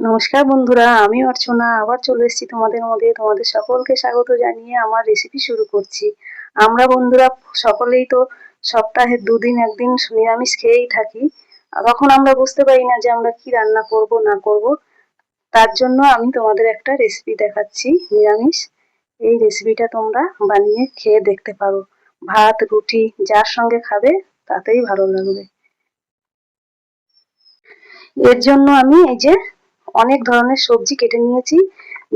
নমস্কার বন্ধুরা, আমি অর্চনা আবার চলে এসেছি তোমাদের মধ্যে। তোমাদের সকলকে স্বাগত জানিয়ে আমার রেসিপি শুরু করছি। আমরা বন্ধুরা সকলেই তো সপ্তাহে দুদিন একদিন নিরামিষ খেয়েই থাকি। তখন আমরা বুঝতে পারি না যে আমরা কি রান্না করব না করব। তার জন্য আমি তোমাদের একটা রেসিপি দেখাচ্ছি নিরামিষ। এই রেসিপিটা তোমরা বানিয়ে খেয়ে দেখতে পারো। ভাত রুটি যার সঙ্গে খাবে তাতেই ভালো লাগবে। এর জন্য আমি এই যে অনেক ধরনের সবজি কেটে নিয়েছি,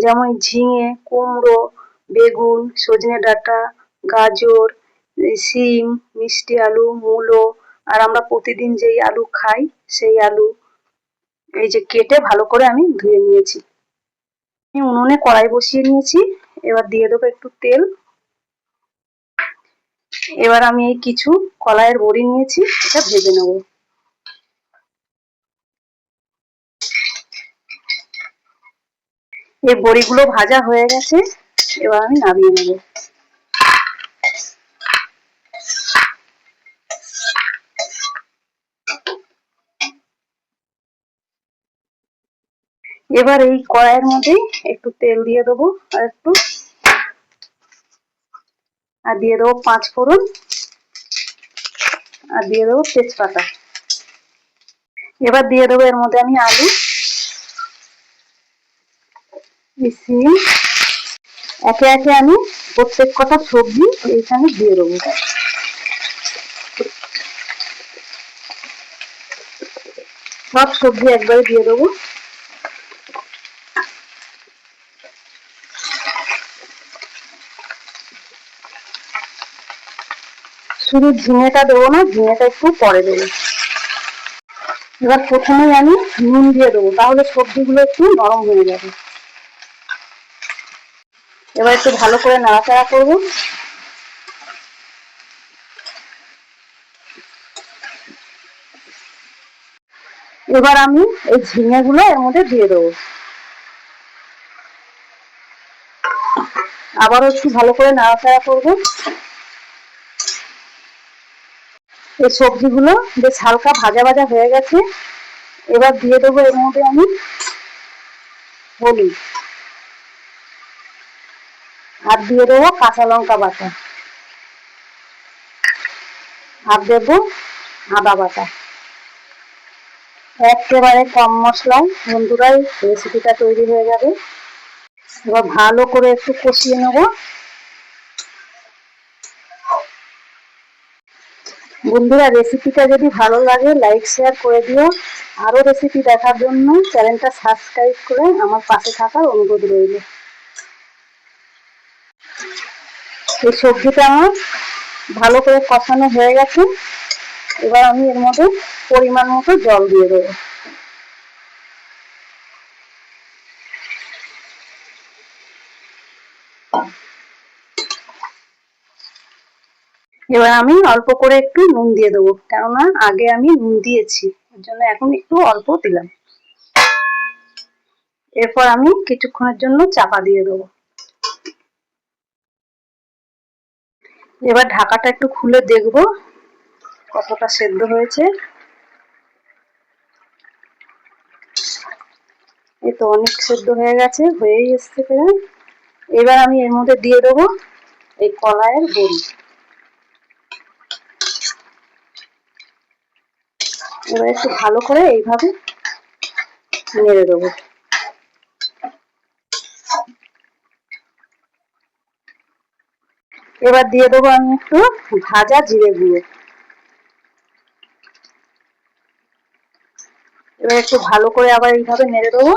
যেমন ঝিঙে, কুমড়ো, বেগুন, সজনে ডাঁটা, গাজর, শিম, মিষ্টি আলু, মূলো, আর আমরা প্রতিদিন যেই আলু খাই সেই আলু। এই যে কেটে ভালো করে আমি ধুয়ে নিয়েছি। আমি উনুনে কড়াই বসিয়ে নিয়েছি, এবার দিয়ে দেবো একটু তেল। এবার আমি এই কিছু কলাইয়ের বড়ি নিয়েছি, এটা ভেজে নেবো। এই বড়িগুলো ভাজা হয়ে গেছে, এবার আমি নামিয়ে নেব। এবার এই কড়াইয়ের মধ্যে একটু তেল দিয়ে দেবো, আর দিয়ে দেবো 5 ফোড়ন, আর দিয়ে দেবো তেজপাতা। এবার দিয়ে দেবো এর মধ্যে আমি আলু, সিম, একে একে আমি প্রত্যেক কটা সবজি এইখানে দিয়ে দেবো। সব সবজি একবারে দিয়ে দেবো। শুধু ঝিঙেটা দেবো না, ঝিঙেটা একটু পরে দেবো। এবার প্রথমেই আমি নুন দিয়ে দেবো, তাহলে সবজিগুলো একটু নরম হয়ে যাবে। এবার একটু ভালো করে নাড়াচাড়া করবো। এবার আমি এই ঝিঙেগুলো এর মধ্যে দিয়ে দেবো। আবারও একটু ভালো করে নাড়াচাড়া করবো। এই সবজিগুলো বেশ হালকা ভাজা ভাজা হয়ে গেছে। এবার দিয়ে দেবো এর মধ্যে আমি হলুদ, আর দিয়ে দেবো কাঁচা লঙ্কা বাটা, আর দেবো আদা বাটা। একেবারে কম মশলায় বন্ধুরাই রেসিপিটা তৈরি হয়ে যাবে। এবার ভালো করে একটু কষিয়ে নেব। বন্ধুরা রেসিপিটা যদি ভালো লাগে লাইক শেয়ার করে দিও। আরো রেসিপি দেখার জন্য চ্যানেলটা সাবস্ক্রাইব করে আমার পাশে থাকার অনুরোধ রইল। এই সবজিটা আমার ভালো করে কষানো হয়ে গেছে। এবার আমি এর মধ্যে পরিমাণ মতো জল দিয়ে দেবো। এবার আমি অল্প করে একটু নুন দিয়ে দেবো, কেননা আগে আমি নুন দিয়েছি, এর জন্য এখন একটু অল্প দিলাম। এরপর আমি কিছুক্ষণের জন্য চাপা দিয়ে দেবো। এবার ঢাকাটা একটু খুলে দেখবো কতটা সেদ্ধ হয়েছে। এই তো অনেক সেদ্ধ হয়ে গেছে, হয়েই এসছে প্রায়। এবার আমি এর মধ্যে দিয়ে দেবো এই কলাইয়ের বড়ি। এবার একটু ভালো করে এইভাবে নেড়ে দেবো। এবার দিয়ে দেবো আমি একটু ভাজা জিরে গুঁড়ো। এবার একটু ভালো করে আবার এইভাবে নেড়ে দেবো।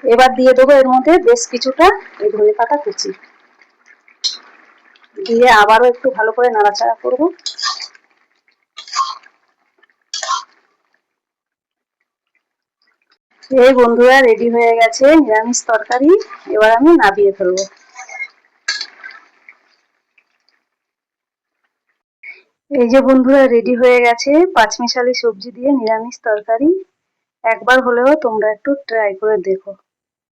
এবার দিয়ে দেবো এর মধ্যে বেশ কিছুটা এই ধনেপাতা কুচি, দিয়ে আবারও একটু ভালো করে নাড়াচাড়া করব। এই বন্ধুরা রেডি হয়ে গেছে নিরামিষ তরকারি। এবার আমি নামিয়ে ফেলবো। এই যে বন্ধুরা রেডি হয়ে গেছে পাঁচমিশালি সবজি দিয়ে নিরামিষ তরকারি। একবার হলেও তোমরা একটু ট্রাই করে দেখো।